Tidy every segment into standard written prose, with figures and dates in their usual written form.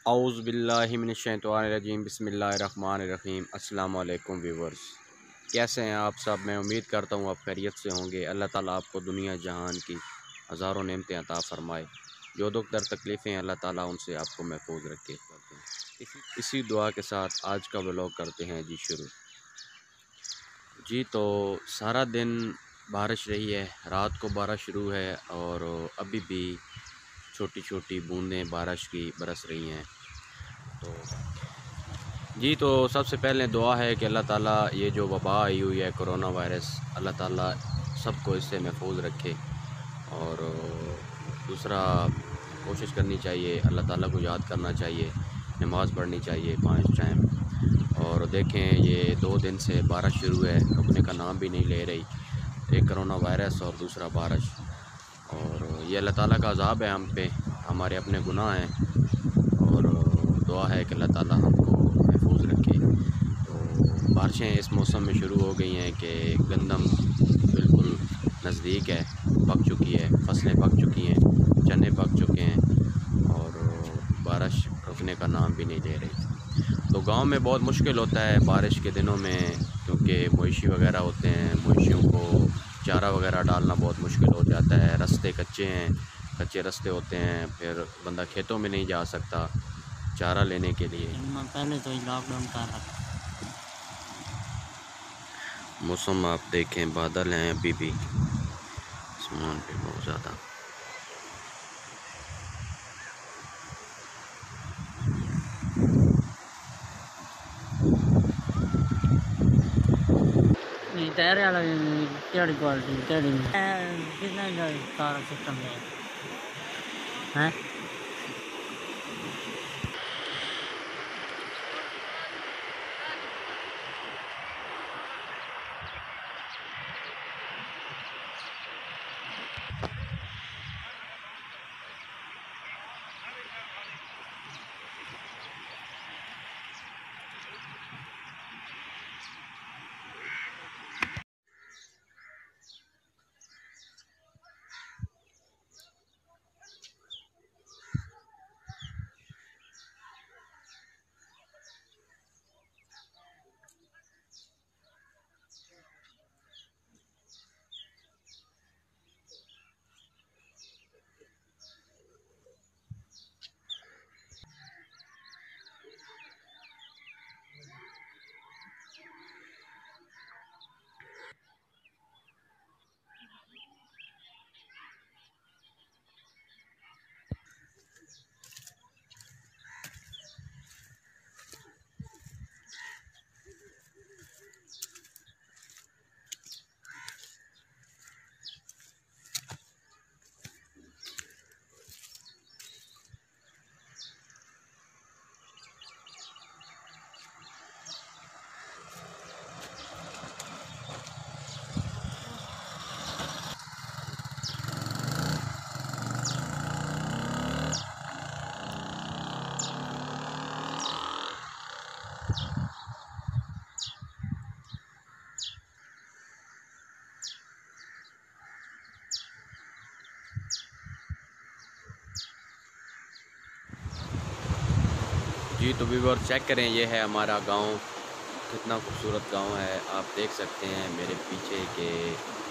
औज़ु बिल्लाहि मिनश्शैतानिर्रजीम बिस्मिल्लाहिर्रहमानिर्रहीम। अस्सलाम वालेकुम व्यूवर्स, कैसे हैं आप सब। मैं उम्मीद करता हूँ आप खैरियत से होंगे। अल्लाह ताला आपको दुनिया जहान की हज़ारों नेमतें अता फ़रमाए। जो दुख दर तकलीफ़ें हैं अल्लाह ताला उनसे आपको महफूज रखे। इसी दुआ के साथ आज का व्लॉग करते हैं जी शुरू। जी तो सारा दिन बारिश रही है, रात को बारिश शुरू है और अभी भी छोटी छोटी बूंदें बारिश की बरस रही हैं। तो जी तो सबसे पहले दुआ है कि अल्लाह ताला ये जो वबा आई हुई है कोरोना वायरस, अल्लाह ताला सबको इससे महफूज रखे। और दूसरा कोशिश करनी चाहिए, अल्लाह ताला को याद करना चाहिए, नमाज़ पढ़नी चाहिए 5 टाइम। और देखें ये 2 दिन से बारिश शुरू है, रुकने का नाम भी नहीं ले रही। एक कोरोना वायरस और दूसरा बारिश। और ये अल्लाह ताला का अज़ाब है हम पे, हमारे अपने गुनाह हैं। और दुआ है कि अल्लाह ताला हमको महफूज रखे। तो बारिशें इस मौसम में शुरू हो गई हैं कि गंदम बिल्कुल नज़दीक है, पक चुकी है, फसलें पक चुकी हैं, चने पक चुके हैं और बारिश रुकने का नाम भी नहीं ले रही। तो गांव में बहुत मुश्किल होता है बारिश के दिनों में, क्योंकि मवेशी वगैरह होते हैं, मवेशियों को चारा वगैरह डालना बहुत मुश्किल हो जाता है। रास्ते कच्चे हैं, कच्चे रास्ते होते हैं, फिर बंदा खेतों में नहीं जा सकता चारा लेने के लिए। पहले तो लॉकडाउन का मौसम आप देखें, बादल हैं अभी भी आसमान पे बहुत ज़्यादा। तैयार वाला क्वालिटी कितना सारा सिस्टम है। जी तो व्यूअर चेक करें, ये है हमारा गांव, कितना खूबसूरत गांव है। आप देख सकते हैं मेरे पीछे कि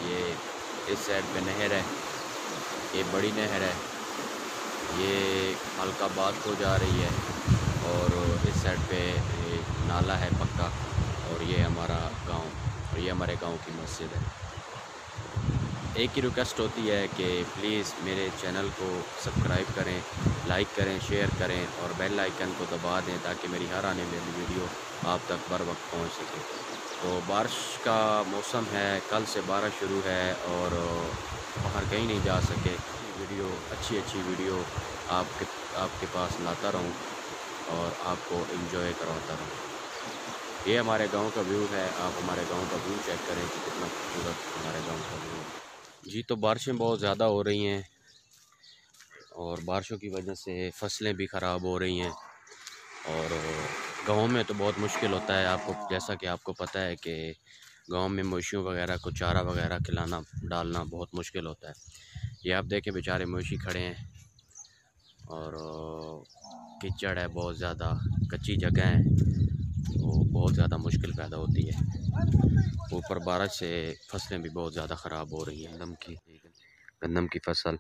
ये इस साइड पे नहर है, ये बड़ी नहर है, ये अलकाबाद को जा रही है। और इस साइड पे नाला है पक्का। और ये हमारा गांव, और ये हमारे गांव की मस्जिद है। एक ही रिक्वेस्ट होती है कि प्लीज़ मेरे चैनल को सब्सक्राइब करें, लाइक करें, शेयर करें और बेल आइकन को दबा दें ताकि मेरी हर आने वाली वीडियो आप तक बर वक्त पहुँच सके। तो बारिश का मौसम है, कल से बारिश शुरू है और बाहर कहीं नहीं जा सके। वीडियो अच्छी वीडियो आपके पास लाता रहूं और आपको एंजॉय करवाता रहूं। ये हमारे गांव का व्यू है, आप हमारे गांव का व्यू चेक करें कि कितना खूबसूरत हमारे गांव का व्यू है। जी तो बारिशें बहुत ज़्यादा हो रही हैं और बारिशों की वजह से फसलें भी ख़राब हो रही हैं। और गाँव में तो बहुत मुश्किल होता है, आपको जैसा कि आपको पता है कि गांव में मवेशियों वगैरह को चारा वगैरह खिलाना डालना बहुत मुश्किल होता है। ये आप देखें बेचारे मवेशी खड़े हैं और कीचड़ है, बहुत ज़्यादा कच्ची जगह है, तो बहुत ज़्यादा मुश्किल पैदा होती है। ऊपर बारिश से फसलें भी बहुत ज़्यादा ख़राब हो रही हैं। गंदम की फसल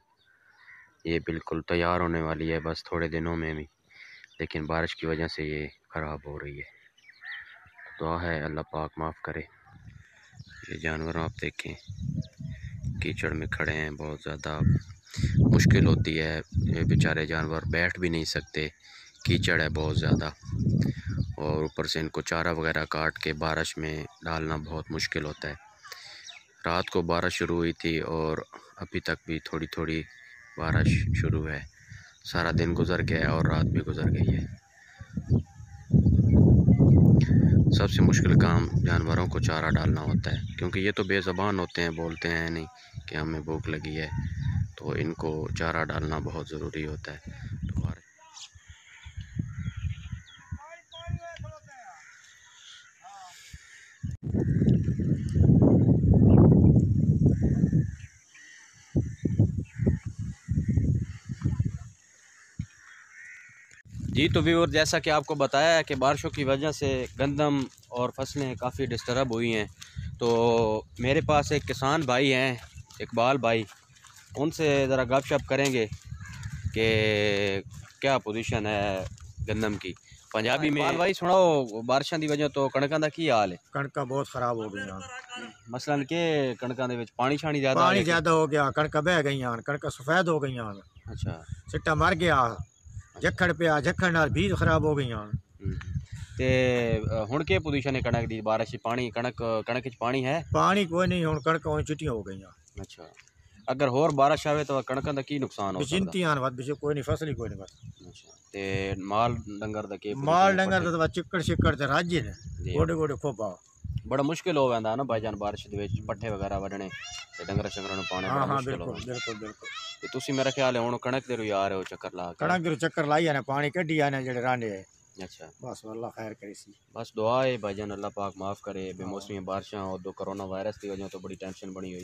ये बिल्कुल तैयार होने वाली है बस थोड़े दिनों में भी, लेकिन बारिश की वजह से ये ख़राब हो रही है। दुआ है अल्लाह पाक माफ़ करे। ये जानवर आप देखें कीचड़ में खड़े हैं, बहुत ज़्यादा मुश्किल होती है। ये बेचारे जानवर बैठ भी नहीं सकते, कीचड़ है बहुत ज़्यादा, और ऊपर से इनको चारा वगैरह काट के बारिश में डालना बहुत मुश्किल होता है। रात को बारिश शुरू हुई थी और अभी तक भी थोड़ी थोड़ी बारिश शुरू है। सारा दिन गुजर गया और रात भी गुजर गई है। सबसे मुश्किल काम जानवरों को चारा डालना होता है, क्योंकि ये तो बेज़बान होते हैं, बोलते हैं नहीं कि हमें भूख लगी है, तो इनको चारा डालना बहुत ज़रूरी होता है। तो जी तो व्यूअर, जैसा कि आपको बताया है कि बारिशों की वजह से गंदम और फसलें काफ़ी डिस्टर्ब हुई हैं, तो मेरे पास एक किसान भाई हैं, इकबाल भाई, उनसे ज़रा गपशप करेंगे कि क्या पोजीशन है गंदम की। पंजाबी में इकबाल भाई सुनाओ, बारिशों की वजह तो कणकों का की हाल है? कणक बहुत खराब हो गई। मसलन के कणकों के पानी छानी ज़्यादा पानी ज्यादा हो गया, कणक बह गई, कणक सफेद हो गई, अच्छा, सिट्टा मर गया, झक्खड़ पिया, झक्खड़ नाल बीज खराब हो गई। ते हुण के पोजीशन है कणक दी? बारिश पानी कणक च पानी है? पानी कोई नहीं, हुण कणक चिट्टियां हो गई। अच्छा, अगर होर बारिश आवे तो कणकों का की नुकसान हो सकदा? चिंतियां कोई नहीं, फसल ही कोई नहीं बस। अच्छा, ते माल डंगर दा के? माल डंगर दा चिक्कड़ शिक्कड़ ते राजे ने गोडे गोडे खोपा। बड़ा मुश्किल हो वैंदा ना भाईजान बारिश दे विच पट्ठे वगैरह वड्ढने ते डंगर शंगरां नूं पाने बड़ा मुश्किल हो वैंदा। बिल्कुल बिल्कुल। ते तुसी मेरा ख्याल है हुण कणक दे आ रहे हो चक्कर ला के? कणक दे चक्कर लाई आने, पानी कड्डी आने जेड़े रांडे। अच्छा, बस अल्लाह खैर करे सी। बस दुआ है भाईजान अल्लाह पाक माफ़ करे। बेमौसमी बारिशां और दो कोरोना वायरस की वजह तो बड़ी टेंशन बनी हुई है।